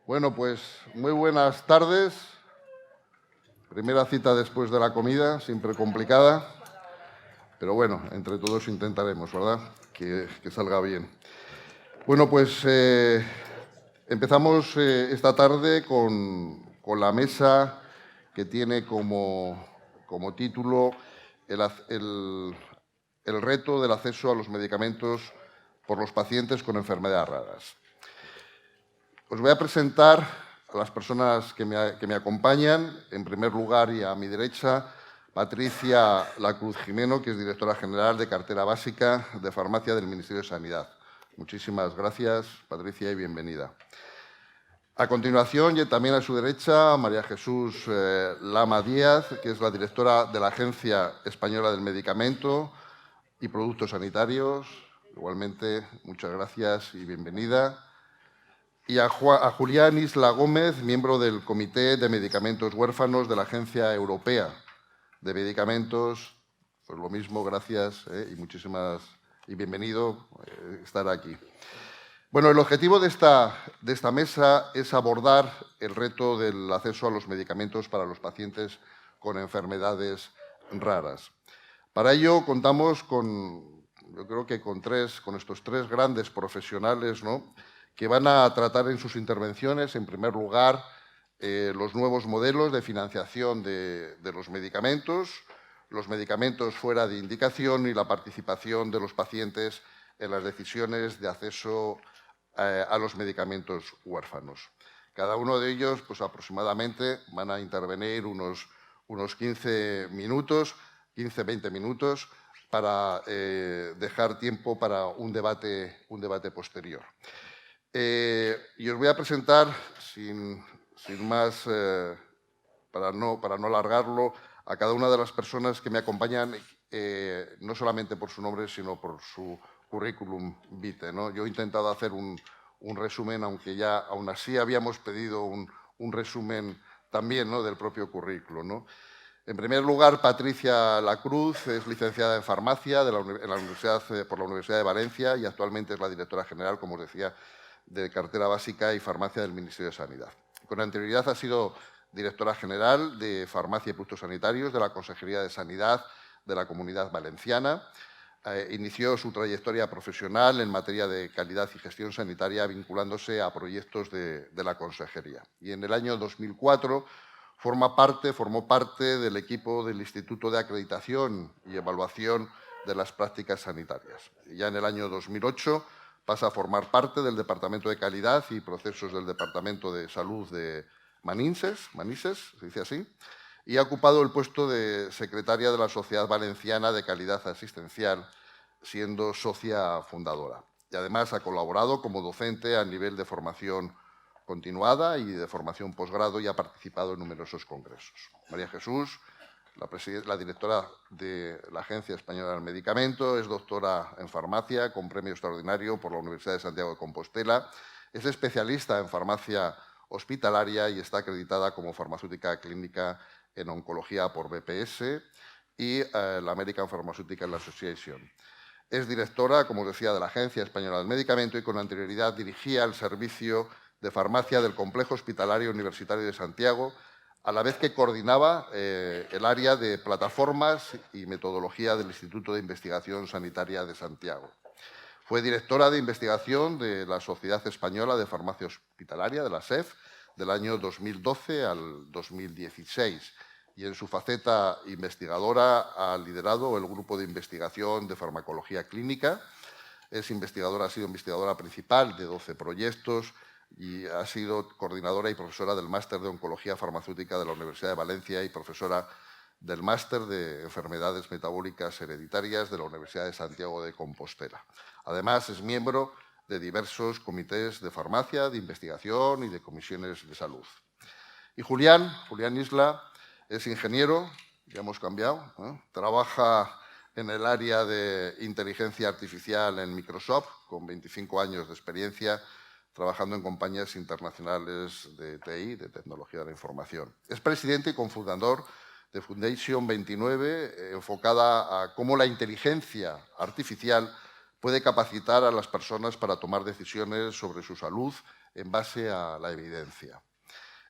Bueno, pues muy buenas tardes. Primera cita después de la comida, siempre complicada, pero bueno, entre todos intentaremos, ¿verdad? Que salga bien. Bueno, pues empezamos esta tarde con la mesa que tiene como título el reto del acceso a los medicamentos por los pacientes con enfermedades raras. Os voy a presentar a las personas que me acompañan. En primer lugar, y a mi derecha, Patricia Lacruz Jimeno, que es directora general de Cartera Básica de Farmacia del Ministerio de Sanidad. Muchísimas gracias, Patricia, y bienvenida. A continuación, y también a su derecha, María Jesús Lama Díaz, que es la directora de la Agencia Española del Medicamento y Productos Sanitarios. Igualmente, muchas gracias y bienvenida. Y a Julián Isla Gómez, miembro del Comité de Medicamentos Huérfanos de la Agencia Europea de Medicamentos. Pues lo mismo, gracias y bienvenido estar aquí. Bueno, el objetivo de esta mesa es abordar el reto del acceso a los medicamentos para los pacientes con enfermedades raras. Para ello contamos yo creo que con estos tres grandes profesionales, ¿no?, que van a tratar en sus intervenciones, en primer lugar, los nuevos modelos de financiación de los medicamentos fuera de indicación y la participación de los pacientes en las decisiones de acceso a los medicamentos huérfanos. Cada uno de ellos, pues aproximadamente, van a intervenir unos 15 minutos, 15-20 minutos, para dejar tiempo para un debate posterior. Y os voy a presentar, sin más, para no alargarlo, a cada una de las personas que me acompañan, no solamente por su nombre, sino por su currículum vitae, ¿no? Yo he intentado hacer un resumen, aunque ya aún así habíamos pedido un resumen también, ¿no?, del propio currículo, ¿no? En primer lugar, Patricia Lacruz es licenciada en farmacia por la Universidad de Valencia y actualmente es la directora general, como os decía, de Cartera Básica y Farmacia del Ministerio de Sanidad. Con anterioridad ha sido directora general de Farmacia y Productos Sanitarios de la Consejería de Sanidad de la Comunidad Valenciana. Inició su trayectoria profesional en materia de calidad y gestión sanitaria vinculándose a proyectos de la Consejería. Y en el año 2004 formó parte del equipo del Instituto de Acreditación y Evaluación de las Prácticas Sanitarias. Y ya en el año 2008 pasa a formar parte del Departamento de Calidad y Procesos del Departamento de Salud de Manises, se dice así, y ha ocupado el puesto de secretaria de la Sociedad Valenciana de Calidad Asistencial, siendo socia fundadora. Y además ha colaborado como docente a nivel de formación continuada y de formación posgrado y ha participado en numerosos congresos. María Jesús, la directora de la Agencia Española del Medicamento, es doctora en farmacia con premio extraordinario por la Universidad de Santiago de Compostela, es especialista en farmacia hospitalaria y está acreditada como farmacéutica clínica en oncología por BPS y la American Pharmaceutical Association. Es directora, como os decía, de la Agencia Española del Medicamento y con anterioridad dirigía el servicio de farmacia del Complejo Hospitalario Universitario de Santiago, a la vez que coordinaba el área de plataformas y metodología del Instituto de Investigación Sanitaria de Santiago. Fue directora de investigación de la Sociedad Española de Farmacia Hospitalaria, de la SEF, del año 2012 al 2016. Y en su faceta investigadora ha liderado el Grupo de Investigación de Farmacología Clínica. Ha sido investigadora principal de 12 proyectos y ha sido coordinadora y profesora del Máster de Oncología Farmacéutica de la Universidad de Valencia y profesora del Máster de Enfermedades Metabólicas Hereditarias de la Universidad de Santiago de Compostela. Además, es miembro de diversos comités de farmacia, de investigación y de comisiones de salud. Y Julián Isla es ingeniero, ya hemos cambiado, trabaja en el área de inteligencia artificial en Microsoft, con 25 años de experiencia trabajando en compañías internacionales de TI, de tecnología de la información. Es presidente y cofundador de Foundation 29, enfocada a cómo la inteligencia artificial puede capacitar a las personas para tomar decisiones sobre su salud en base a la evidencia.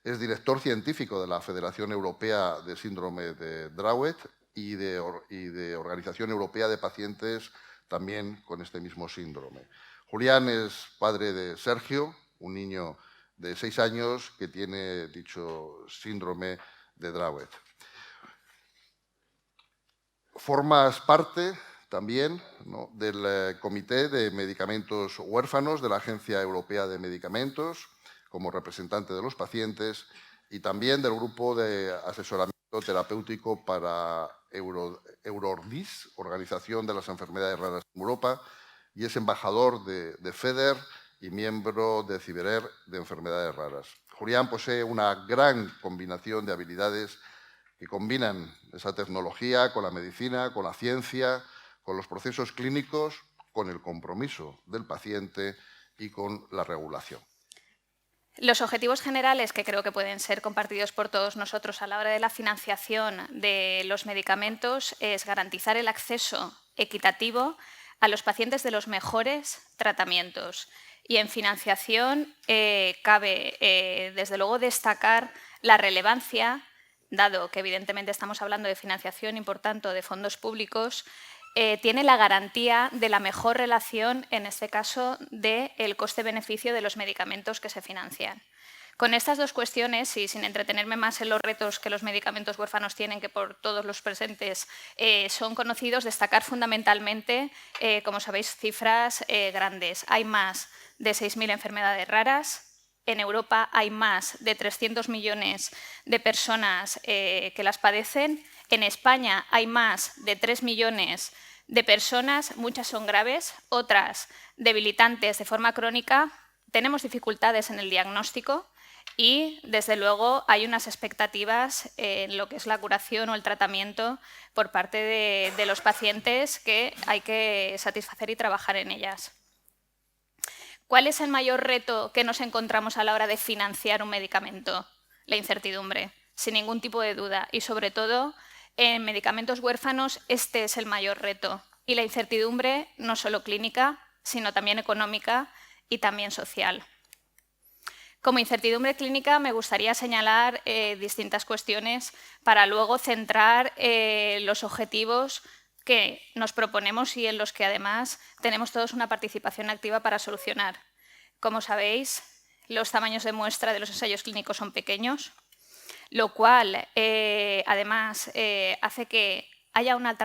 Es director científico de la Federación Europea de Síndrome de Dravet y de Organización Europea de Pacientes también con este mismo síndrome. Julián es padre de Sergio, un niño de 6 años que tiene dicho síndrome de Dravet. Formas parte también, ¿no?, del Comité de Medicamentos Huérfanos de la Agencia Europea de Medicamentos, como representante de los pacientes, y también del Grupo de Asesoramiento Terapéutico para Eurordis, Organización de las Enfermedades Raras en Europa, y es embajador de FEDER y miembro de CIBERER de Enfermedades Raras. Julián posee una gran combinación de habilidades que combinan esa tecnología con la medicina, con la ciencia, con los procesos clínicos, con el compromiso del paciente y con la regulación. Los objetivos generales que creo que pueden ser compartidos por todos nosotros a la hora de la financiación de los medicamentos es garantizar el acceso equitativo a los pacientes de los mejores tratamientos. Y en financiación cabe, desde luego, destacar la relevancia, dado que evidentemente estamos hablando de financiación y, por tanto, de fondos públicos, tiene la garantía de la mejor relación, en este caso, del coste-beneficio de los medicamentos que se financian. Con estas dos cuestiones, y sin entretenerme más en los retos que los medicamentos huérfanos tienen, que por todos los presentes son conocidos, destacar fundamentalmente, como sabéis, cifras grandes. Hay más de 6.000 enfermedades raras. En Europa hay más de 300 millones de personas que las padecen. En España hay más de 3 millones de personas, muchas son graves, otras debilitantes de forma crónica. Tenemos dificultades en el diagnóstico y, desde luego, hay unas expectativas en lo que es la curación o el tratamiento por parte de los pacientes que hay que satisfacer y trabajar en ellas. ¿Cuál es el mayor reto que nos encontramos a la hora de financiar un medicamento? La incertidumbre, sin ningún tipo de duda. Y, sobre todo, en medicamentos huérfanos este es el mayor reto. Y la incertidumbre no solo clínica, sino también económica y también social. Como incertidumbre clínica me gustaría señalar distintas cuestiones para luego centrar los objetivos que nos proponemos y en los que además tenemos todos una participación activa para solucionar. Como sabéis, los tamaños de muestra de los ensayos clínicos son pequeños, lo cual además hace que haya una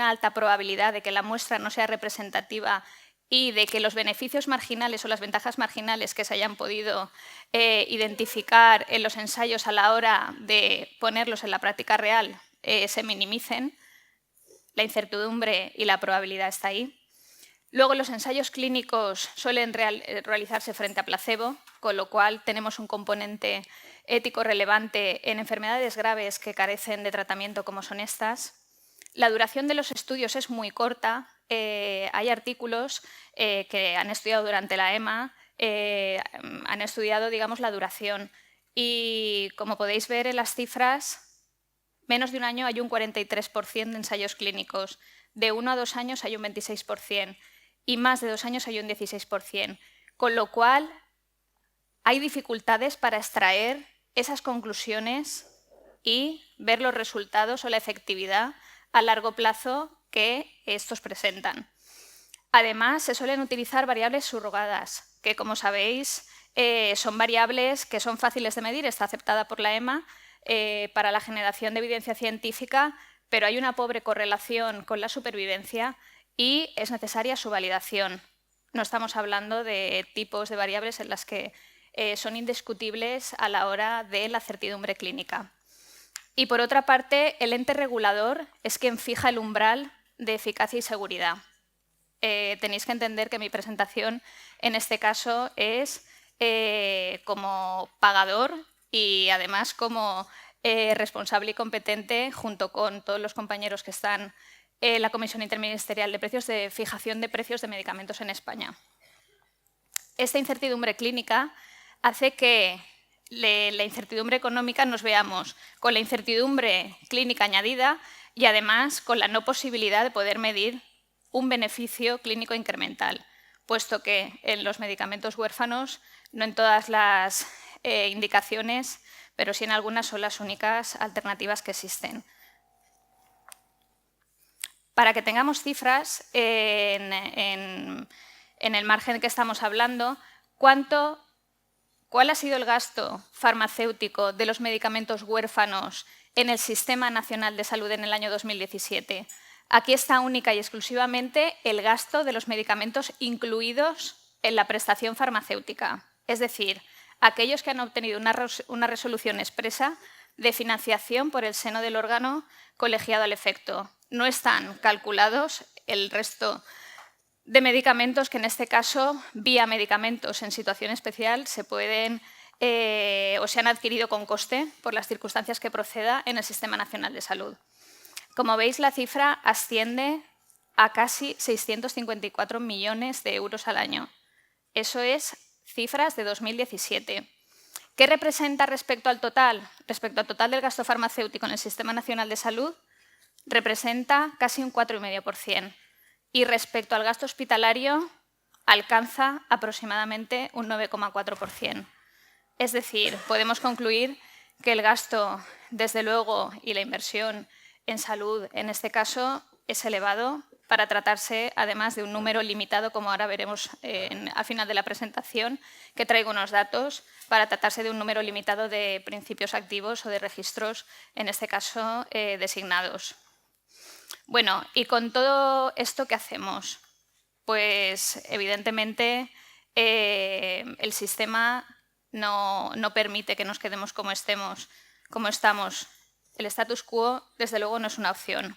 alta probabilidad de que la muestra no sea representativa y de que los beneficios marginales o las ventajas marginales que se hayan podido identificar en los ensayos a la hora de ponerlos en la práctica real se minimicen. La incertidumbre y la probabilidad está ahí. Luego, los ensayos clínicos suelen realizarse frente a placebo, con lo cual tenemos un componente ético relevante en enfermedades graves que carecen de tratamiento como son estas. La duración de los estudios es muy corta. Hay artículos que han estudiado durante la EMA, han estudiado, digamos, la duración. Y, como podéis ver en las cifras, menos de un año hay un 43% de ensayos clínicos, de 1 a 2 años hay un 26% y más de 2 años hay un 16%, con lo cual hay dificultades para extraer esas conclusiones y ver los resultados o la efectividad a largo plazo que estos presentan. Además, se suelen utilizar variables subrogadas, que, como sabéis, son variables que son fáciles de medir, está aceptada por la EMA, para la generación de evidencia científica, pero hay una pobre correlación con la supervivencia y es necesaria su validación. No estamos hablando de tipos de variables en las que son indiscutibles a la hora de la certidumbre clínica. Y, por otra parte, el ente regulador es quien fija el umbral de eficacia y seguridad. Tenéis que entender que mi presentación en este caso es como pagador y además como responsable y competente, junto con todos los compañeros que están en la Comisión Interministerial de Precios, de fijación de precios de medicamentos en España. Esta incertidumbre clínica hace que la incertidumbre económica nos veamos con la incertidumbre clínica añadida y además con la no posibilidad de poder medir un beneficio clínico incremental, puesto que en los medicamentos huérfanos No en todas las indicaciones, pero sí en algunas son las únicas alternativas que existen. Para que tengamos cifras en el margen que estamos hablando, ¿cuál ha sido el gasto farmacéutico de los medicamentos huérfanos en el Sistema Nacional de Salud en el año 2017? Aquí está única y exclusivamente el gasto de los medicamentos incluidos en la prestación farmacéutica, es decir, aquellos que han obtenido una resolución expresa de financiación por el seno del órgano colegiado al efecto. No están calculados el resto de medicamentos que en este caso, vía medicamentos en situación especial, se pueden o se han adquirido con coste por las circunstancias que proceda en el Sistema Nacional de Salud. Como veis, la cifra asciende a casi 654 millones de euros al año. Eso es cifras de 2017. ¿Qué representa respecto al total? Respecto al total del gasto farmacéutico en el Sistema Nacional de Salud, representa casi un 4,5%. Y respecto al gasto hospitalario, alcanza aproximadamente un 9,4%. Es decir, podemos concluir que el gasto, desde luego, y la inversión en salud, en este caso, es elevado para tratarse, además, de un número limitado, como ahora veremos al final de la presentación, que traigo unos datos, para tratarse de un número limitado de principios activos o de registros, en este caso, designados. Bueno, ¿y con todo esto qué hacemos? Pues, evidentemente, el sistema no permite que nos quedemos como estamos. El status quo, desde luego, no es una opción.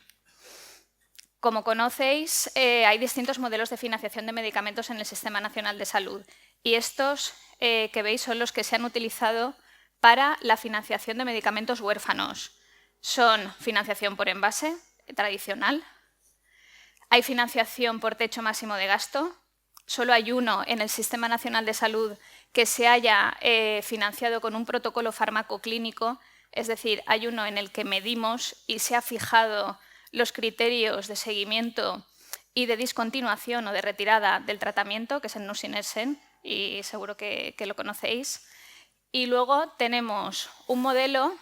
Como conocéis, hay distintos modelos de financiación de medicamentos en el Sistema Nacional de Salud y estos que veis son los que se han utilizado para la financiación de medicamentos huérfanos. Son financiación por envase, tradicional. Hay financiación por techo máximo de gasto. Solo hay uno en el Sistema Nacional de Salud que se haya financiado con un protocolo farmacoclínico, es decir, hay uno en el que medimos y se ha fijado los criterios de seguimiento y de discontinuación o de retirada del tratamiento, que es el nusinersen, y seguro que lo conocéis. Y luego tenemos un modelo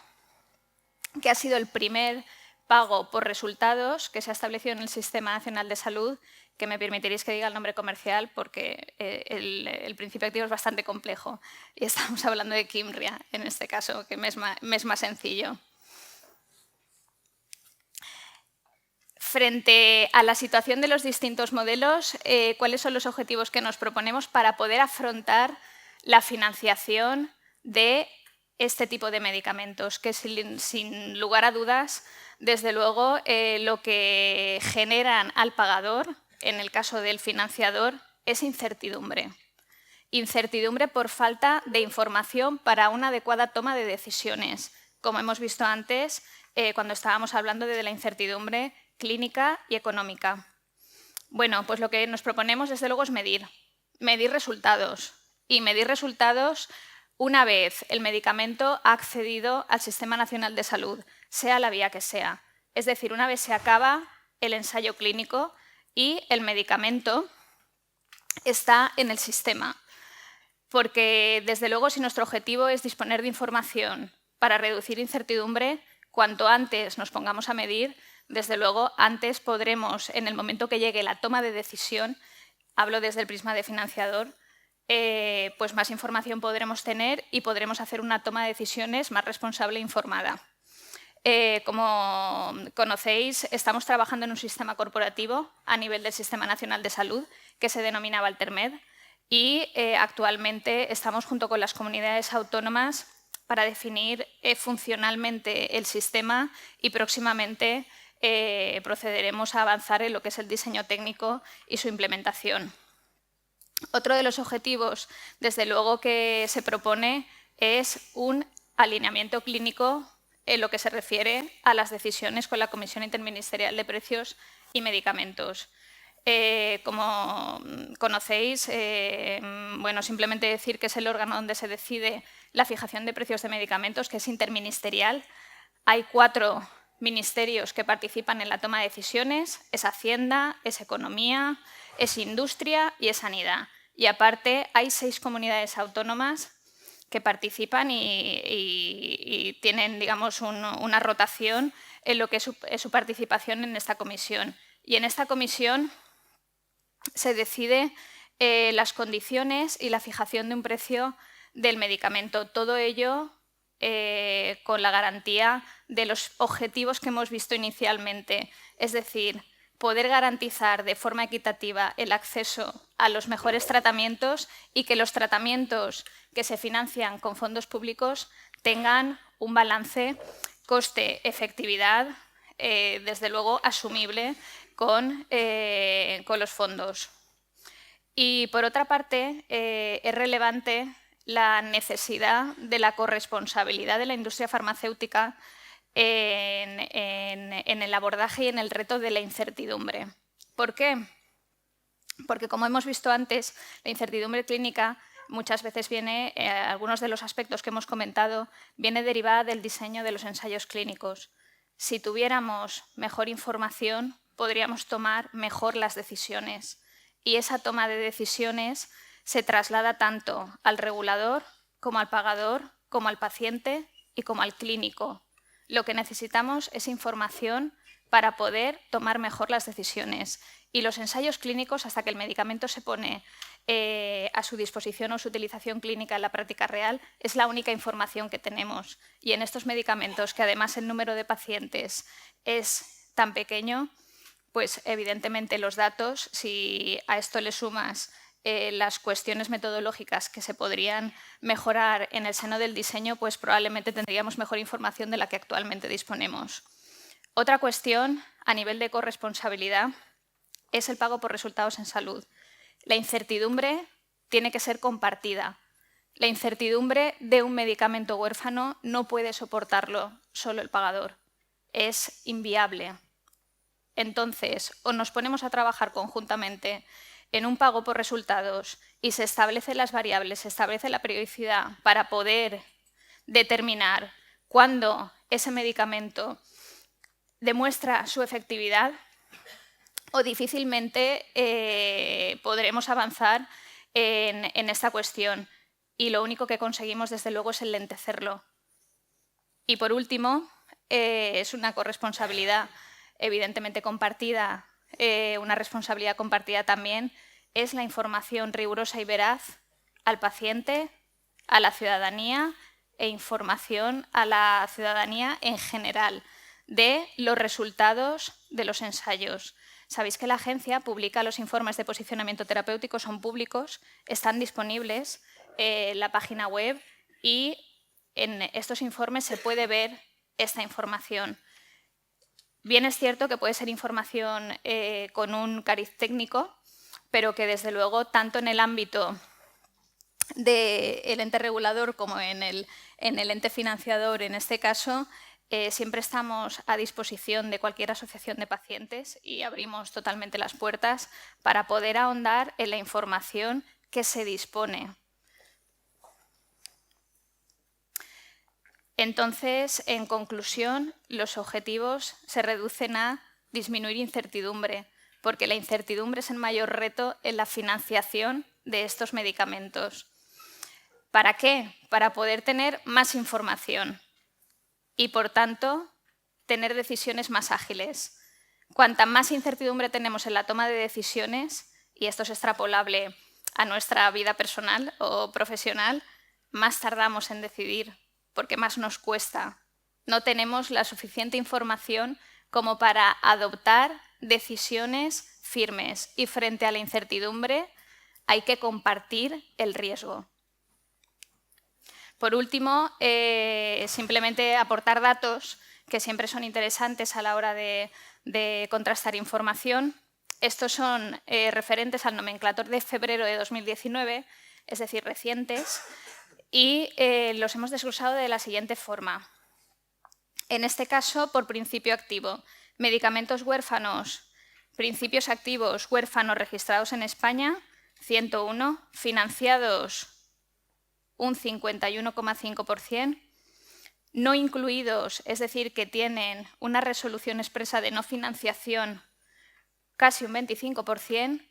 que ha sido el primer pago por resultados que se ha establecido en el Sistema Nacional de Salud, que me permitiréis que diga el nombre comercial porque el principio activo es bastante complejo y estamos hablando de Kymria en este caso, que me es más sencillo. Frente a la situación de los distintos modelos, ¿cuáles son los objetivos que nos proponemos para poder afrontar la financiación de este tipo de medicamentos? Que sin lugar a dudas, desde luego, lo que generan al pagador, en el caso del financiador, es incertidumbre. Incertidumbre por falta de información para una adecuada toma de decisiones, como hemos visto antes cuando estábamos hablando de la incertidumbre clínica y económica. Bueno, pues lo que nos proponemos, desde luego, es medir resultados. Y medir resultados una vez el medicamento ha accedido al Sistema Nacional de Salud, sea la vía que sea. Es decir, una vez se acaba el ensayo clínico y el medicamento está en el sistema. Porque, desde luego, si nuestro objetivo es disponer de información para reducir incertidumbre, cuanto antes nos pongamos a medir, desde luego, antes podremos, en el momento que llegue la toma de decisión, hablo desde el prisma de financiador, pues más información podremos tener y podremos hacer una toma de decisiones más responsable e informada. Como conocéis, estamos trabajando en un sistema corporativo a nivel del Sistema Nacional de Salud que se denomina Valtermed y actualmente estamos junto con las comunidades autónomas para definir funcionalmente el sistema y próximamente procederemos a avanzar en lo que es el diseño técnico y su implementación. Otro de los objetivos, desde luego, que se propone es un alineamiento clínico en lo que se refiere a las decisiones con la Comisión Interministerial de Precios y Medicamentos. Como conocéis, bueno, simplemente decir que es el órgano donde se decide la fijación de precios de medicamentos, que es interministerial. Hay 4 ministerios que participan en la toma de decisiones, es Hacienda, es Economía, es Industria y es Sanidad. Y aparte hay 6 comunidades autónomas que participan y tienen, digamos, una rotación en lo que es su participación en esta comisión. Y en esta comisión se decide las condiciones y la fijación de un precio del medicamento. Todo ello con la garantía de los objetivos que hemos visto inicialmente, es decir, poder garantizar de forma equitativa el acceso a los mejores tratamientos y que los tratamientos que se financian con fondos públicos tengan un balance coste-efectividad, desde luego asumible con los fondos. Y por otra parte, es relevante la necesidad de la corresponsabilidad de la industria farmacéutica en el abordaje y en el reto de la incertidumbre. ¿Por qué? Porque, como hemos visto antes, la incertidumbre clínica muchas veces viene, algunos de los aspectos que hemos comentado, viene derivada del diseño de los ensayos clínicos. Si tuviéramos mejor información, podríamos tomar mejor las decisiones. Y esa toma de decisiones se traslada tanto al regulador, como al pagador, como al paciente y como al clínico. Lo que necesitamos es información para poder tomar mejor las decisiones. Y los ensayos clínicos, hasta que el medicamento se pone a su disposición o su utilización clínica en la práctica real, es la única información que tenemos. Y en estos medicamentos, que además el número de pacientes es tan pequeño, pues evidentemente los datos, si a esto le sumas las cuestiones metodológicas que se podrían mejorar en el seno del diseño, pues probablemente tendríamos mejor información de la que actualmente disponemos. Otra cuestión a nivel de corresponsabilidad es el pago por resultados en salud. La incertidumbre tiene que ser compartida. La incertidumbre de un medicamento huérfano no puede soportarlo solo el pagador. Es inviable. Entonces, o nos ponemos a trabajar conjuntamente en un pago por resultados y se establecen las variables, se establece la periodicidad para poder determinar cuándo ese medicamento demuestra su efectividad, o difícilmente podremos avanzar en esta cuestión. Y lo único que conseguimos, desde luego, es enlentecerlo. Y por último, es una corresponsabilidad evidentemente compartida, una responsabilidad compartida también, es la información rigurosa y veraz al paciente, a la ciudadanía e información a la ciudadanía en general de los resultados de los ensayos. Sabéis que la agencia publica los informes de posicionamiento terapéutico, son públicos, están disponibles en la página web y en estos informes se puede ver esta información. Bien es cierto que puede ser información con un cariz técnico, pero que desde luego tanto en el ámbito del ente regulador como en el ente financiador, en este caso, siempre estamos a disposición de cualquier asociación de pacientes y abrimos totalmente las puertas para poder ahondar en la información que se dispone. Entonces, en conclusión, los objetivos se reducen a disminuir incertidumbre, porque la incertidumbre es el mayor reto en la financiación de estos medicamentos. ¿Para qué? Para poder tener más información y, por tanto, tener decisiones más ágiles. Cuanta más incertidumbre tenemos en la toma de decisiones, y esto es extrapolable a nuestra vida personal o profesional, más tardamos en decidir, porque más nos cuesta. No tenemos la suficiente información como para adoptar decisiones firmes, y frente a la incertidumbre hay que compartir el riesgo. Por último, simplemente aportar datos que siempre son interesantes a la hora de contrastar información. Estos son referentes al nomenclator de febrero de 2019, es decir, recientes, y los hemos desglosado de la siguiente forma. En este caso, por principio activo, medicamentos huérfanos, principios activos huérfanos registrados en España, 101, financiados un 51,5%, no incluidos, es decir, que tienen una resolución expresa de no financiación, casi un 25%,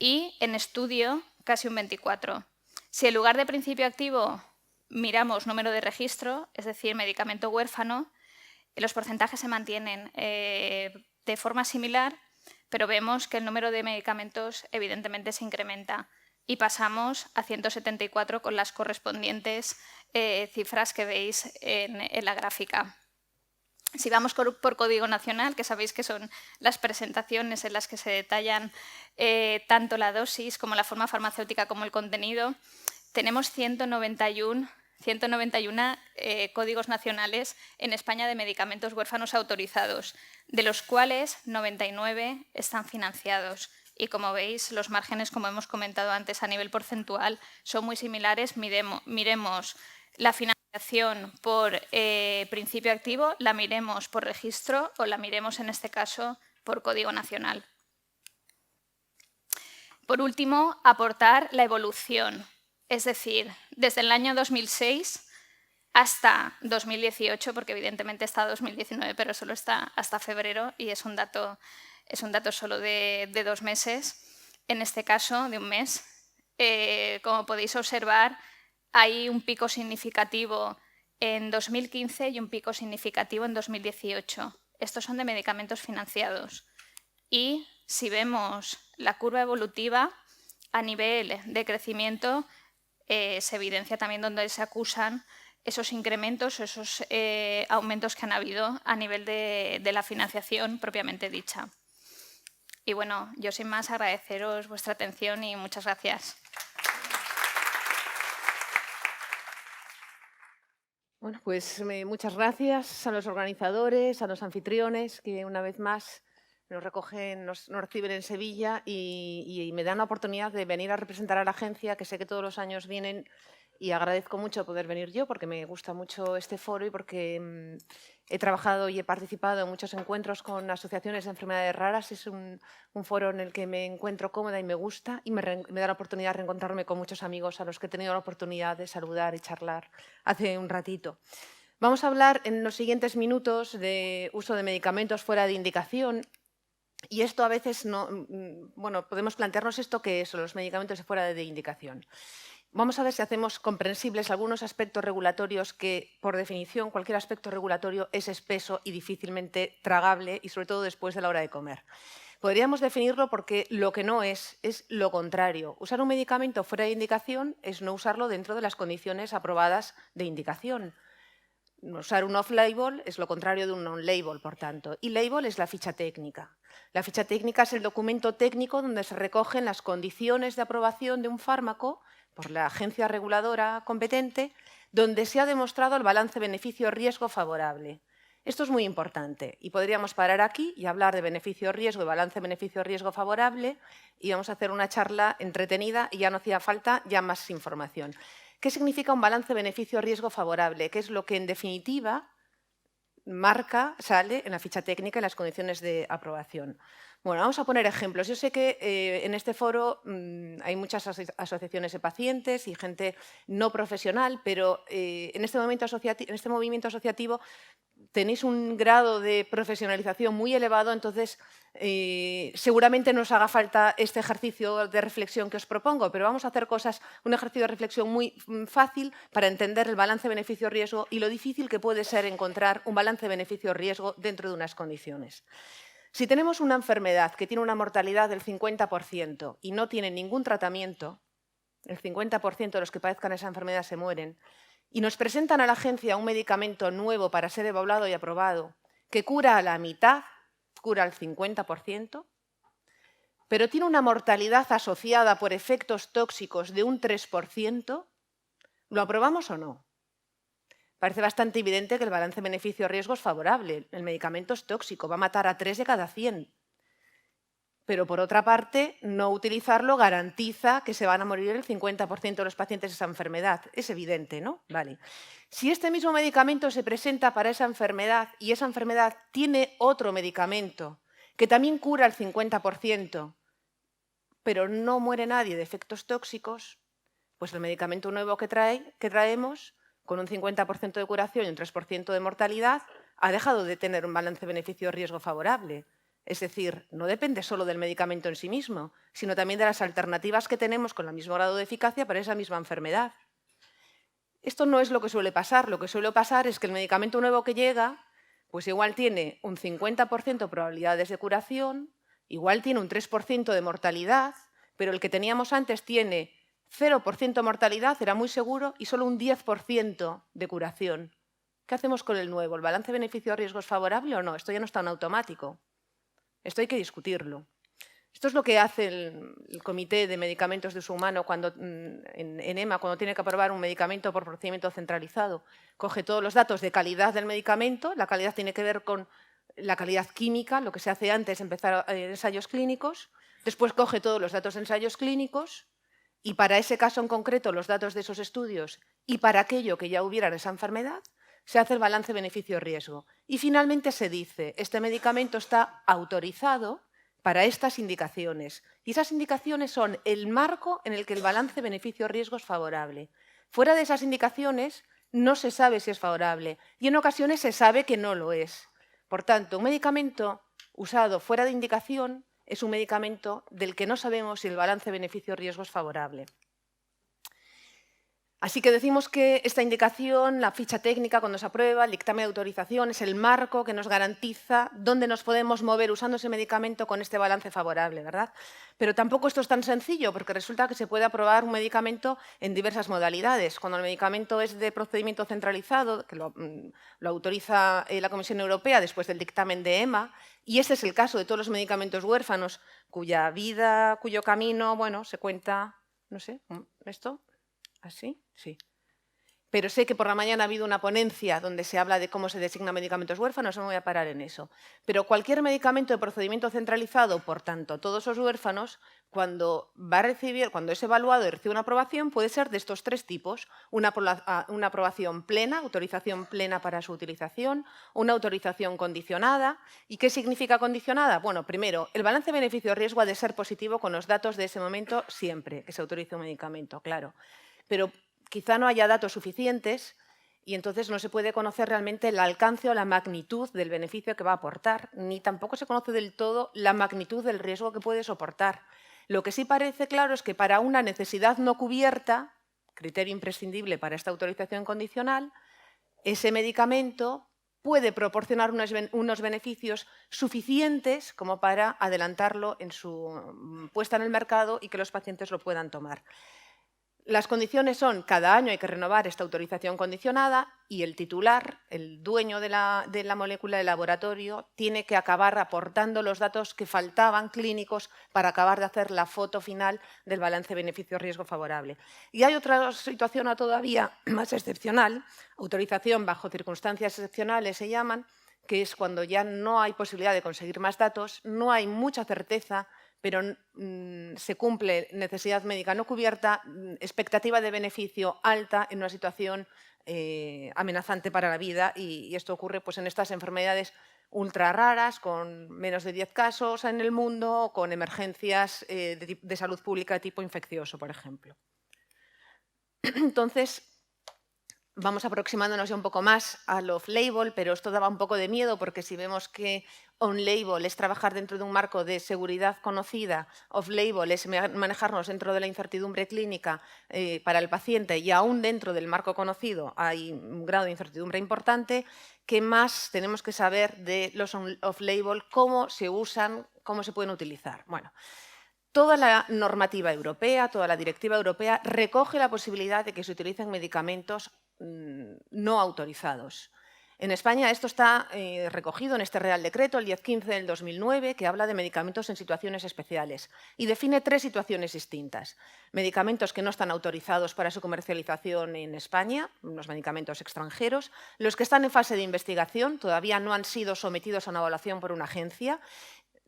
y en estudio casi un 24%. Si en lugar de principio activo miramos número de registro, es decir, medicamento huérfano, los porcentajes se mantienen de forma similar, pero vemos que el número de medicamentos evidentemente se incrementa y pasamos a 174 con las correspondientes cifras que veis en la gráfica. Si vamos por código nacional, que sabéis que son las presentaciones en las que se detallan tanto la dosis como la forma farmacéutica como el contenido, tenemos 191 códigos nacionales en España de medicamentos huérfanos autorizados, de los cuales 99 están financiados. Y como veis, los márgenes, como hemos comentado antes, a nivel porcentual son muy similares. Miremos la financiación por principio activo, la miremos por registro o la miremos, en este caso, por código nacional. Por último, aportar la evolución. Es decir, desde el año 2006 hasta 2018, porque evidentemente está 2019, pero solo está hasta febrero y es un dato solo de 2 meses, en este caso de un mes. Como podéis observar, hay un pico significativo en 2015 y un pico significativo en 2018. Estos son de medicamentos financiados. Y si vemos la curva evolutiva a nivel de crecimiento, se evidencia también donde se acusan esos incrementos, esos aumentos que han habido a nivel de la financiación propiamente dicha. Y bueno, yo sin más agradeceros vuestra atención y muchas gracias. Bueno, pues muchas gracias a los organizadores, a los anfitriones que una vez más nos recogen, nos reciben en Sevilla y me dan la oportunidad de venir a representar a la agencia, que sé que todos los años vienen, y agradezco mucho poder venir yo porque me gusta mucho este foro y porque he trabajado y he participado en muchos encuentros con asociaciones de enfermedades raras. Es un foro en el que me encuentro cómoda y me gusta y me da la oportunidad de reencontrarme con muchos amigos a los que he tenido la oportunidad de saludar y charlar hace un ratito. Vamos a hablar en los siguientes minutos de uso de medicamentos fuera de indicación. Y esto a veces no, bueno, podemos plantearnos esto que son los medicamentos de fuera de indicación. Vamos a ver si hacemos comprensibles algunos aspectos regulatorios que, por definición, cualquier aspecto regulatorio es espeso y difícilmente tragable, y sobre todo después de la hora de comer. Podríamos definirlo porque lo que no es lo contrario. Usar un medicamento fuera de indicación es no usarlo dentro de las condiciones aprobadas de indicación. Usar un off-label es lo contrario de un on-label, por tanto. Y label es la ficha técnica. La ficha técnica es el documento técnico donde se recogen las condiciones de aprobación de un fármaco por la agencia reguladora competente, donde se ha demostrado el balance beneficio-riesgo favorable. Esto es muy importante y podríamos parar aquí y hablar de beneficio-riesgo y balance beneficio-riesgo favorable y vamos a hacer una charla entretenida y ya no hacía falta ya más información. ¿Qué significa un balance beneficio-riesgo favorable? ¿Qué es lo que en definitiva sale en la ficha técnica y las condiciones de aprobación? Bueno, vamos a poner ejemplos. Yo sé que en este foro hay muchas asociaciones de pacientes y gente no profesional, pero en este movimiento asociativo tenéis un grado de profesionalización muy elevado, entonces seguramente nos haga falta este ejercicio de reflexión que os propongo, pero vamos a hacer un ejercicio de reflexión muy fácil para entender el balance beneficio-riesgo y lo difícil que puede ser encontrar un balance beneficio-riesgo dentro de unas condiciones. Si tenemos una enfermedad que tiene una mortalidad del 50% y no tiene ningún tratamiento, el 50% de los que padezcan esa enfermedad se mueren, y nos presentan a la agencia un medicamento nuevo para ser evaluado y aprobado, que cura a la mitad, cura al 50%, pero tiene una mortalidad asociada por efectos tóxicos de un 3%, ¿lo aprobamos o no? Parece bastante evidente que el balance beneficio-riesgo es favorable. El medicamento es tóxico, va a matar a 3 de cada 100. Pero, por otra parte, no utilizarlo garantiza que se van a morir el 50% de los pacientes de esa enfermedad. Es evidente, ¿no? Vale. Si este mismo medicamento se presenta para esa enfermedad y esa enfermedad tiene otro medicamento que también cura el 50%, pero no muere nadie de efectos tóxicos, pues el medicamento nuevo que traemos, con un 50% de curación y un 3% de mortalidad, ha dejado de tener un balance beneficio-riesgo favorable. Es decir, no depende solo del medicamento en sí mismo, sino también de las alternativas que tenemos con el mismo grado de eficacia para esa misma enfermedad. Esto no es lo que suele pasar. Lo que suele pasar es que el medicamento nuevo que llega, pues igual tiene un 50% de probabilidades de curación, igual tiene un 3% de mortalidad, pero el que teníamos antes tiene 0% de mortalidad, era muy seguro, y solo un 10% de curación. ¿Qué hacemos con el nuevo? ¿El balance beneficio-riesgo es favorable o no? Esto ya no está en automático. Esto hay que discutirlo. Esto es lo que hace el Comité de Medicamentos de Uso Humano en EMA, cuando tiene que aprobar un medicamento por procedimiento centralizado. Coge todos los datos de calidad del medicamento, la calidad tiene que ver con la calidad química, lo que se hace antes de empezar ensayos clínicos, después coge todos los datos de ensayos clínicos y para ese caso en concreto los datos de esos estudios y para aquello que ya hubiera en esa enfermedad, se hace el balance beneficio-riesgo. Y finalmente se dice, este medicamento está autorizado para estas indicaciones. Y esas indicaciones son el marco en el que el balance beneficio-riesgo es favorable. Fuera de esas indicaciones no se sabe si es favorable y en ocasiones se sabe que no lo es. Por tanto, un medicamento usado fuera de indicación es un medicamento del que no sabemos si el balance beneficio-riesgo es favorable. Así que decimos que esta indicación, la ficha técnica cuando se aprueba, el dictamen de autorización, es el marco que nos garantiza dónde nos podemos mover usando ese medicamento con este balance favorable, ¿verdad? Pero tampoco esto es tan sencillo, porque resulta que se puede aprobar un medicamento en diversas modalidades. Cuando el medicamento es de procedimiento centralizado, que lo autoriza la Comisión Europea después del dictamen de EMA, y ese es el caso de todos los medicamentos huérfanos, cuya vida, cuyo camino, bueno, se cuenta, no sé, esto... ¿Así? Sí. Pero sé que por la mañana ha habido una ponencia donde se habla de cómo se designan medicamentos huérfanos, no me voy a parar en eso. Pero cualquier medicamento de procedimiento centralizado, por tanto, todos los huérfanos, cuando es evaluado y recibe una aprobación, puede ser de estos tres tipos. Una aprobación plena, autorización plena para su utilización, una autorización condicionada. ¿Y qué significa condicionada? Bueno, primero, el balance beneficio-riesgo ha de ser positivo con los datos de ese momento siempre que se autorice un medicamento, claro. Pero quizá no haya datos suficientes y entonces no se puede conocer realmente el alcance o la magnitud del beneficio que va a aportar, ni tampoco se conoce del todo la magnitud del riesgo que puede soportar. Lo que sí parece claro es que para una necesidad no cubierta, criterio imprescindible para esta autorización condicional, ese medicamento puede proporcionar unos beneficios suficientes como para adelantarlo en su puesta en el mercado y que los pacientes lo puedan tomar. Las condiciones son, cada año hay que renovar esta autorización condicionada y el titular, el dueño de la molécula de laboratorio, tiene que acabar aportando los datos que faltaban clínicos para acabar de hacer la foto final del balance beneficio-riesgo favorable. Y hay otra situación todavía más excepcional, autorización bajo circunstancias excepcionales se llaman, que es cuando ya no hay posibilidad de conseguir más datos, no hay mucha certeza, pero se cumple necesidad médica no cubierta, expectativa de beneficio alta en una situación amenazante para la vida y esto ocurre pues, en estas enfermedades ultra raras, con menos de 10 casos en el mundo, con emergencias de salud pública de tipo infeccioso, por ejemplo. Entonces, vamos aproximándonos ya un poco más al off-label, pero esto daba un poco de miedo porque si vemos que on-label es trabajar dentro de un marco de seguridad conocida, off-label es manejarnos dentro de la incertidumbre clínica para el paciente y aún dentro del marco conocido hay un grado de incertidumbre importante, ¿qué más tenemos que saber de los off-label? ¿Cómo se usan? ¿Cómo se pueden utilizar? Bueno, toda la normativa europea, toda la directiva europea recoge la posibilidad de que se utilicen medicamentos no autorizados. En España esto está recogido en este Real Decreto, el 1015 del 2009, que habla de medicamentos en situaciones especiales y define tres situaciones distintas. Medicamentos que no están autorizados para su comercialización en España, unos medicamentos extranjeros, los que están en fase de investigación, todavía no han sido sometidos a una evaluación por una agencia.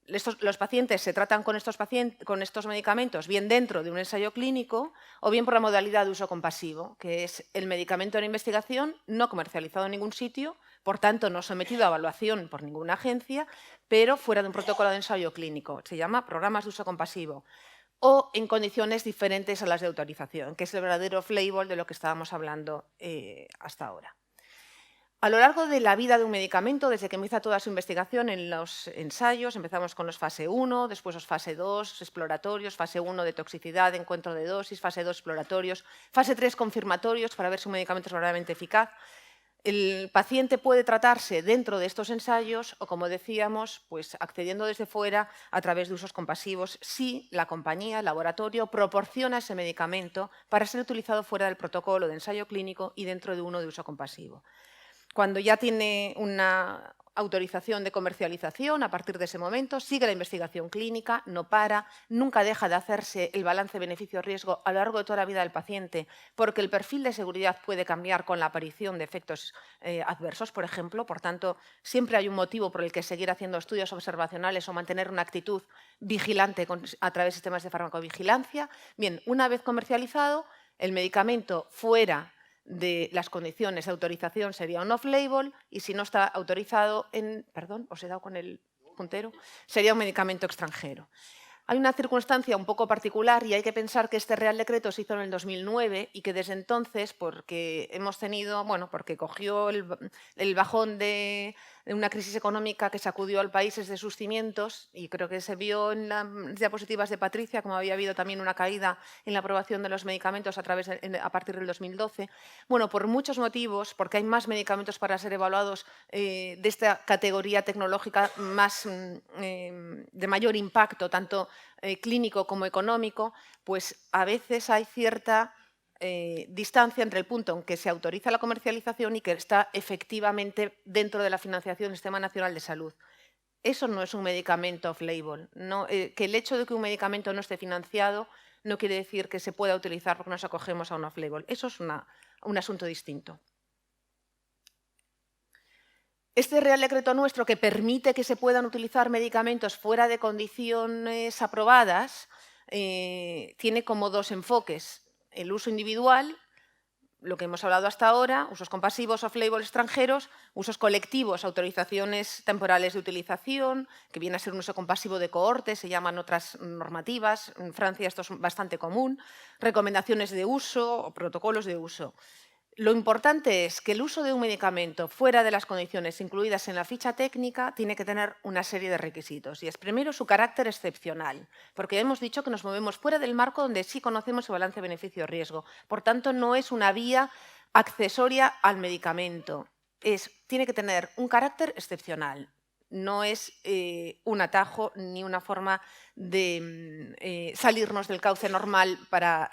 Los pacientes se tratan con estos medicamentos bien dentro de un ensayo clínico o bien por la modalidad de uso compasivo, que es el medicamento en investigación no comercializado en ningún sitio, por tanto no sometido a evaluación por ninguna agencia, pero fuera de un protocolo de ensayo clínico. Se llama programas de uso compasivo o en condiciones diferentes a las de autorización, que es el verdadero off-label de lo que estábamos hablando hasta ahora. A lo largo de la vida de un medicamento, desde que empieza toda su investigación en los ensayos, empezamos con los fase 1, después los fase 2 exploratorios, fase 1 de toxicidad, de encuentro de dosis, fase 2 exploratorios, fase 3 confirmatorios para ver si un medicamento es verdaderamente eficaz. El paciente puede tratarse dentro de estos ensayos o, como decíamos, pues accediendo desde fuera a través de usos compasivos si la compañía, el laboratorio, proporciona ese medicamento para ser utilizado fuera del protocolo de ensayo clínico y dentro de uno de uso compasivo. Cuando ya tiene una autorización de comercialización, a partir de ese momento, sigue la investigación clínica, no para, nunca deja de hacerse el balance beneficio-riesgo a lo largo de toda la vida del paciente, porque el perfil de seguridad puede cambiar con la aparición de efectos adversos, por ejemplo. Por tanto, siempre hay un motivo por el que seguir haciendo estudios observacionales o mantener una actitud vigilante a través de sistemas de farmacovigilancia. Bien, una vez comercializado, el medicamento fuera de las condiciones de autorización sería un off-label y si no está autorizado perdón, os he dado con el puntero, sería un medicamento extranjero. Hay una circunstancia un poco particular y hay que pensar que este Real Decreto se hizo en el 2009 y que desde entonces, porque hemos tenido, bueno, porque cogió el bajón de una crisis económica que sacudió al país desde sus cimientos, y creo que se vio en las diapositivas de Patricia, como había habido también una caída en la aprobación de los medicamentos a partir del 2012. Bueno, por muchos motivos, porque hay más medicamentos para ser evaluados de esta categoría tecnológica de mayor impacto, tanto clínico como económico, pues a veces hay cierta distancia entre el punto en que se autoriza la comercialización y que está efectivamente dentro de la financiación del Sistema Nacional de Salud. Eso no es un medicamento off-label. Que el hecho de que un medicamento no esté financiado no quiere decir que se pueda utilizar porque nos acogemos a un off-label. Eso es un asunto distinto. Este Real Decreto nuestro, que permite que se puedan utilizar medicamentos fuera de condiciones aprobadas, tiene como dos enfoques. El uso individual, lo que hemos hablado hasta ahora, usos compasivos, off-label extranjeros, usos colectivos, autorizaciones temporales de utilización, que viene a ser un uso compasivo de cohorte, se llaman otras normativas. En Francia esto es bastante común. Recomendaciones de uso o protocolos de uso. Lo importante es que el uso de un medicamento fuera de las condiciones incluidas en la ficha técnica tiene que tener una serie de requisitos. Y es primero su carácter excepcional, porque hemos dicho que nos movemos fuera del marco donde sí conocemos el balance beneficio-riesgo. Por tanto, no es una vía accesoria al medicamento. Tiene que tener un carácter excepcional. No es un atajo ni una forma de salirnos del cauce normal para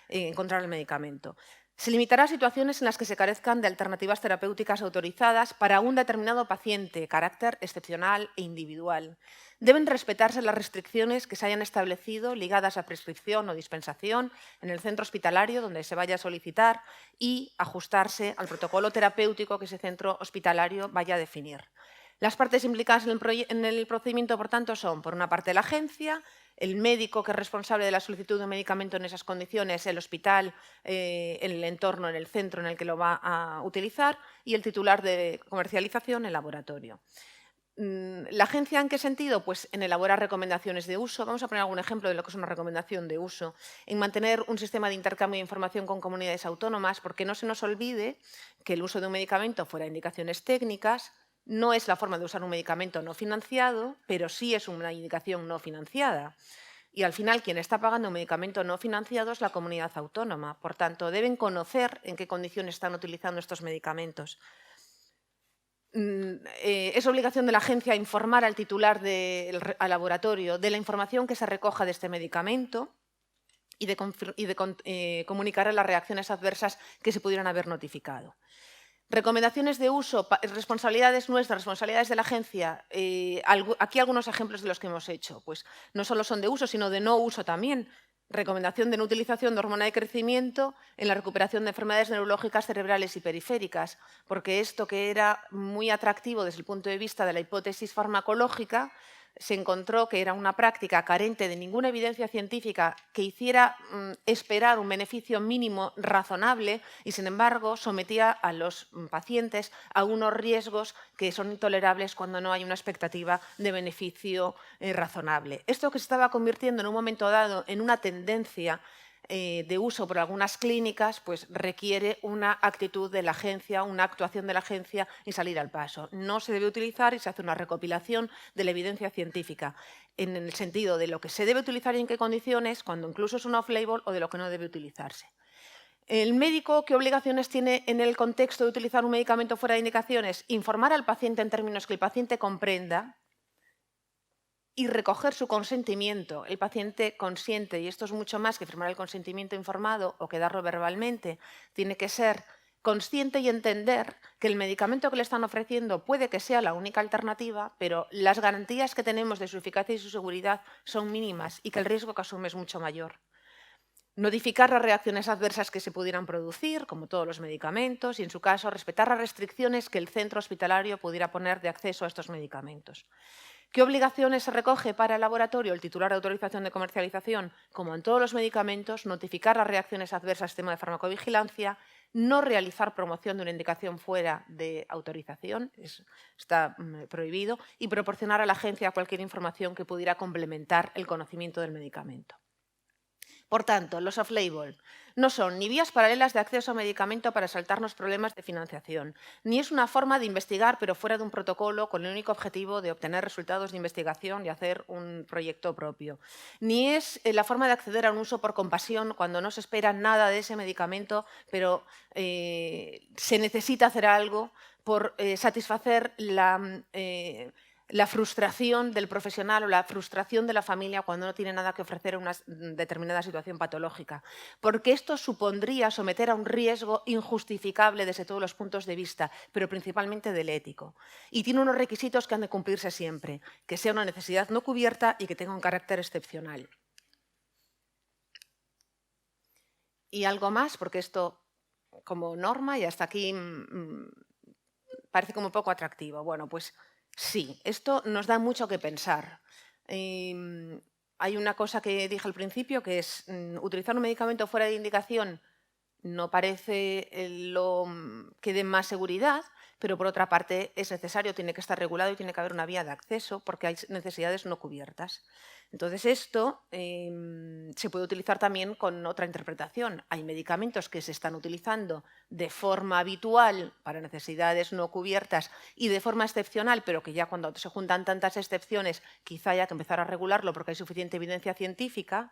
encontrar el medicamento. Se limitará a situaciones en las que se carezcan de alternativas terapéuticas autorizadas para un determinado paciente, carácter excepcional e individual. Deben respetarse las restricciones que se hayan establecido ligadas a prescripción o dispensación en el centro hospitalario donde se vaya a solicitar y ajustarse al protocolo terapéutico que ese centro hospitalario vaya a definir. Las partes implicadas en el procedimiento, por tanto, son, por una parte, la agencia, el médico que es responsable de la solicitud de un medicamento en esas condiciones, el hospital, el entorno, en el centro en el que lo va a utilizar, y el titular de comercialización, el laboratorio. ¿La agencia en qué sentido? Pues en elaborar recomendaciones de uso. Vamos a poner algún ejemplo de lo que es una recomendación de uso. En mantener un sistema de intercambio de información con comunidades autónomas, porque no se nos olvide que el uso de un medicamento fuera de indicaciones técnicas no es la forma de usar un medicamento no financiado, pero sí es una indicación no financiada. Y al final, quien está pagando un medicamento no financiado es la comunidad autónoma. Por tanto, deben conocer en qué condiciones están utilizando estos medicamentos. Es obligación de la agencia informar al titular al laboratorio de la información que se recoja de este medicamento y de comunicar las reacciones adversas que se pudieran haber notificado. Recomendaciones de uso, responsabilidades nuestras, responsabilidades de la agencia. Aquí algunos ejemplos de los que hemos hecho. Pues no solo son de uso, sino de no uso también. Recomendación de no utilización de hormona de crecimiento en la recuperación de enfermedades neurológicas cerebrales y periféricas, porque esto que era muy atractivo desde el punto de vista de la hipótesis farmacológica, se encontró que era una práctica carente de ninguna evidencia científica que hiciera esperar un beneficio mínimo razonable y, sin embargo, sometía a los pacientes a unos riesgos que son intolerables cuando no hay una expectativa de beneficio razonable. Esto que se estaba convirtiendo en un momento dado en una tendencia de uso por algunas clínicas, pues requiere una actitud de la agencia, una actuación de la agencia y salir al paso. No se debe utilizar y se hace una recopilación de la evidencia científica en el sentido de lo que se debe utilizar y en qué condiciones, cuando incluso es un off-label, o de lo que no debe utilizarse. ¿El médico qué obligaciones tiene en el contexto de utilizar un medicamento fuera de indicaciones? Informar al paciente en términos que el paciente comprenda y recoger su consentimiento. El paciente consiente, y esto es mucho más que firmar el consentimiento informado o que darlo verbalmente, tiene que ser consciente y entender que el medicamento que le están ofreciendo puede que sea la única alternativa, pero las garantías que tenemos de su eficacia y su seguridad son mínimas y que el riesgo que asume es mucho mayor. Notificar las reacciones adversas que se pudieran producir, como todos los medicamentos, y en su caso respetar las restricciones que el centro hospitalario pudiera poner de acceso a estos medicamentos. ¿Qué obligaciones se recoge para el laboratorio? El titular de autorización de comercialización, como en todos los medicamentos, notificar las reacciones adversas al sistema de farmacovigilancia, no realizar promoción de una indicación fuera de autorización, está prohibido, y proporcionar a la agencia cualquier información que pudiera complementar el conocimiento del medicamento. Por tanto, los off-label no son ni vías paralelas de acceso a medicamento para saltarnos problemas de financiación, ni es una forma de investigar pero fuera de un protocolo con el único objetivo de obtener resultados de investigación y hacer un proyecto propio, ni es la forma de acceder a un uso por compasión cuando no se espera nada de ese medicamento pero se necesita hacer algo por satisfacer la frustración del profesional o la frustración de la familia cuando no tiene nada que ofrecer en una determinada situación patológica, porque esto supondría someter a un riesgo injustificable desde todos los puntos de vista, pero principalmente del ético. Y tiene unos requisitos que han de cumplirse siempre, que sea una necesidad no cubierta y que tenga un carácter excepcional. Y algo más, porque esto como norma y hasta aquí parece como poco atractivo. Bueno, pues sí, esto nos da mucho que pensar. Hay una cosa que dije al principio, que es utilizar un medicamento fuera de indicación no parece lo que dé más seguridad, pero por otra parte es necesario, tiene que estar regulado y tiene que haber una vía de acceso porque hay necesidades no cubiertas. Entonces esto se puede utilizar también con otra interpretación. Hay medicamentos que se están utilizando de forma habitual para necesidades no cubiertas y de forma excepcional, pero que ya cuando se juntan tantas excepciones quizá haya que empezar a regularlo porque hay suficiente evidencia científica.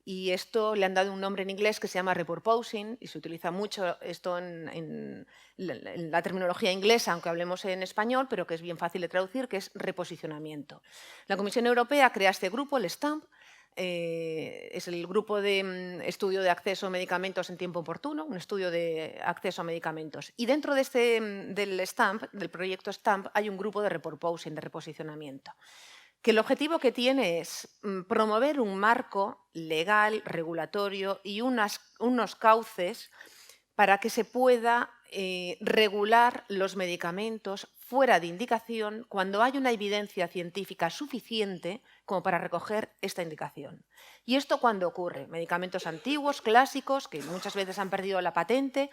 Y esto le han dado un nombre en inglés que se llama repurposing y se utiliza mucho esto en la terminología inglesa, aunque hablemos en español, pero que es bien fácil de traducir, que es reposicionamiento. La Comisión Europea crea este grupo, el STAMP, es el grupo de estudio de acceso a medicamentos en tiempo oportuno, un estudio de acceso a medicamentos. Y dentro de del STAMP, del proyecto STAMP, hay un grupo de repurposing, de reposicionamiento, que el objetivo que tiene es promover un marco legal, regulatorio y unos cauces para que se pueda regular los medicamentos fuera de indicación cuando hay una evidencia científica suficiente como para recoger esta indicación. ¿Y esto cuándo ocurre? Medicamentos antiguos, clásicos, que muchas veces han perdido la patente,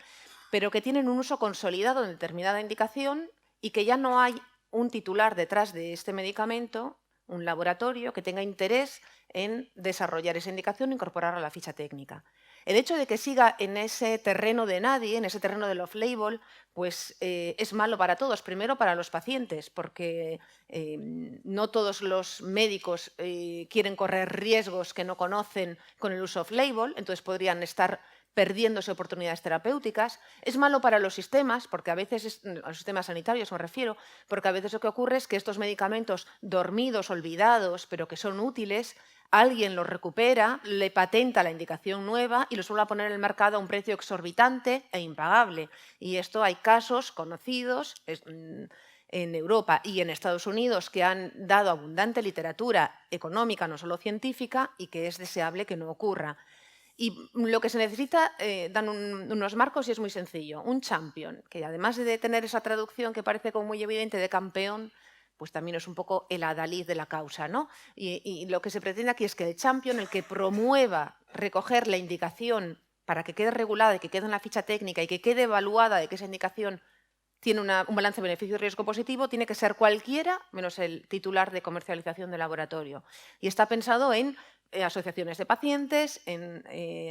pero que tienen un uso consolidado en determinada indicación y que ya no hay un titular detrás de este medicamento, un laboratorio que tenga interés en desarrollar esa indicación e incorporarla a la ficha técnica. El hecho de que siga en ese terreno de nadie, en ese terreno del off-label, pues es malo para todos. Primero para los pacientes, porque no todos los médicos quieren correr riesgos que no conocen con el uso off-label, entonces podrían estar perdiéndose oportunidades terapéuticas. Es malo para los sistemas, porque a veces, a los sistemas sanitarios me refiero, porque a veces lo que ocurre es que estos medicamentos dormidos, olvidados, pero que son útiles, alguien los recupera, le patenta la indicación nueva y los vuelve a poner en el mercado a un precio exorbitante e impagable. Y esto hay casos conocidos en Europa y en Estados Unidos que han dado abundante literatura económica, no solo científica, y que es deseable que no ocurra. Y lo que se necesita, dan unos marcos y es muy sencillo. Un champion, que además de tener esa traducción que parece como muy evidente de campeón, pues también es un poco el adalid de la causa, ¿no? Y lo que se pretende aquí es que el champion, el que promueva recoger la indicación para que quede regulada y que quede en la ficha técnica y que quede evaluada de que esa indicación tiene un balance beneficio-riesgo positivo, tiene que ser cualquiera menos el titular de comercialización del laboratorio. Y está pensado en asociaciones de pacientes, en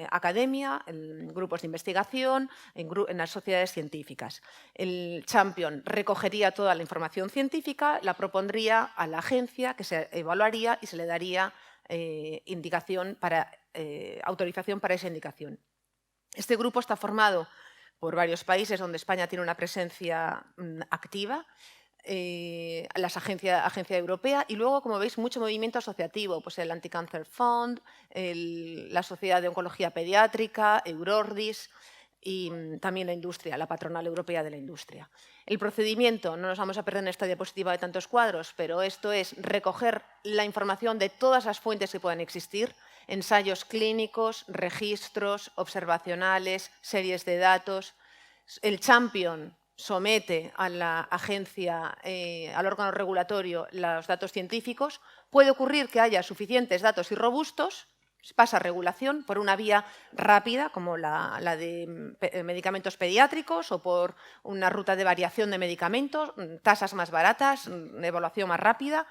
academia, en grupos de investigación, en las sociedades científicas. El champion recogería toda la información científica, la propondría a la agencia, que se evaluaría y se le daría autorización para esa indicación. Este grupo está formado por varios países donde España tiene una presencia activa, la agencia europea y luego, como veis, mucho movimiento asociativo, pues el Anti-Cancer Fund, la Sociedad de Oncología Pediátrica, Eurordis y también la industria, la Patronal Europea de la Industria. El procedimiento, no nos vamos a perder en esta diapositiva de tantos cuadros, pero esto es recoger la información de todas las fuentes que puedan existir, ensayos clínicos, registros, observacionales, series de datos. El champion somete a la agencia, al órgano regulatorio, los datos científicos. Puede ocurrir que haya suficientes datos y robustos, pasa a regulación por una vía rápida, como la de medicamentos pediátricos, o por una ruta de variación de medicamentos, tasas más baratas, evaluación más rápida,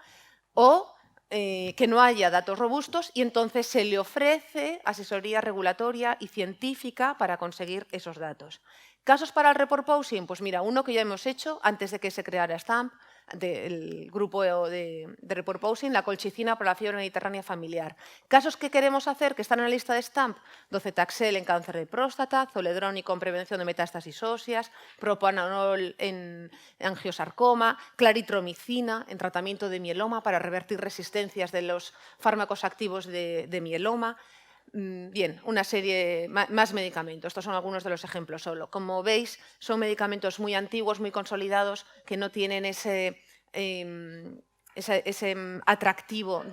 o que no haya datos robustos y entonces se le ofrece asesoría regulatoria y científica para conseguir esos datos. ¿Casos para el reproposing? Pues mira, uno que ya hemos hecho antes de que se creara STAMP, del grupo de reproposing, la colchicina para la fiebre mediterránea familiar. Casos que queremos hacer, que están en la lista de STAMP, docetaxel en cáncer de próstata, zoledrónico en prevención de metástasis óseas, propanolol en angiosarcoma, claritromicina en tratamiento de mieloma para revertir resistencias de los fármacos activos de mieloma. Bien, una serie más medicamentos. Estos son algunos de los ejemplos solo. Como veis, son medicamentos muy antiguos, muy consolidados, que no tienen ese atractivo,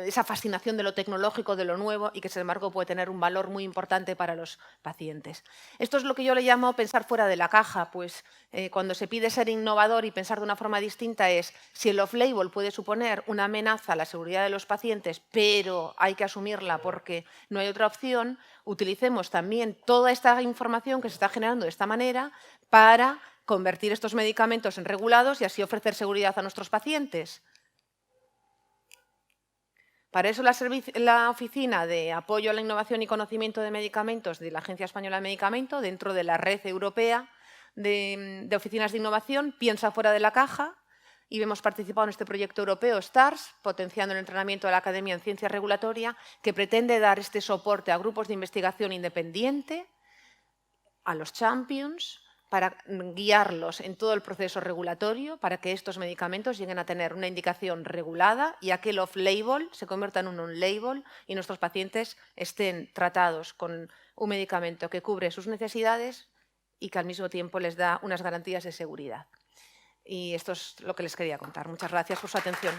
esa fascinación de lo tecnológico, de lo nuevo, y que sin embargo puede tener un valor muy importante para los pacientes. Esto es lo que yo le llamo pensar fuera de la caja, pues cuando se pide ser innovador y pensar de una forma distinta es, si el off-label puede suponer una amenaza a la seguridad de los pacientes, pero hay que asumirla porque no hay otra opción, utilicemos también toda esta información que se está generando de esta manera para convertir estos medicamentos en regulados y así ofrecer seguridad a nuestros pacientes. Para eso la Oficina de Apoyo a la Innovación y Conocimiento de Medicamentos de la Agencia Española de Medicamento, dentro de la red europea de oficinas de innovación, piensa fuera de la caja y hemos participado en este proyecto europeo STARS, potenciando el entrenamiento de la Academia en Ciencia Regulatoria, que pretende dar este soporte a grupos de investigación independiente, a los champions, para guiarlos en todo el proceso regulatorio, para que estos medicamentos lleguen a tener una indicación regulada y aquel off-label se convierta en un on-label y nuestros pacientes estén tratados con un medicamento que cubre sus necesidades y que al mismo tiempo les da unas garantías de seguridad. Y esto es lo que les quería contar. Muchas gracias por su atención.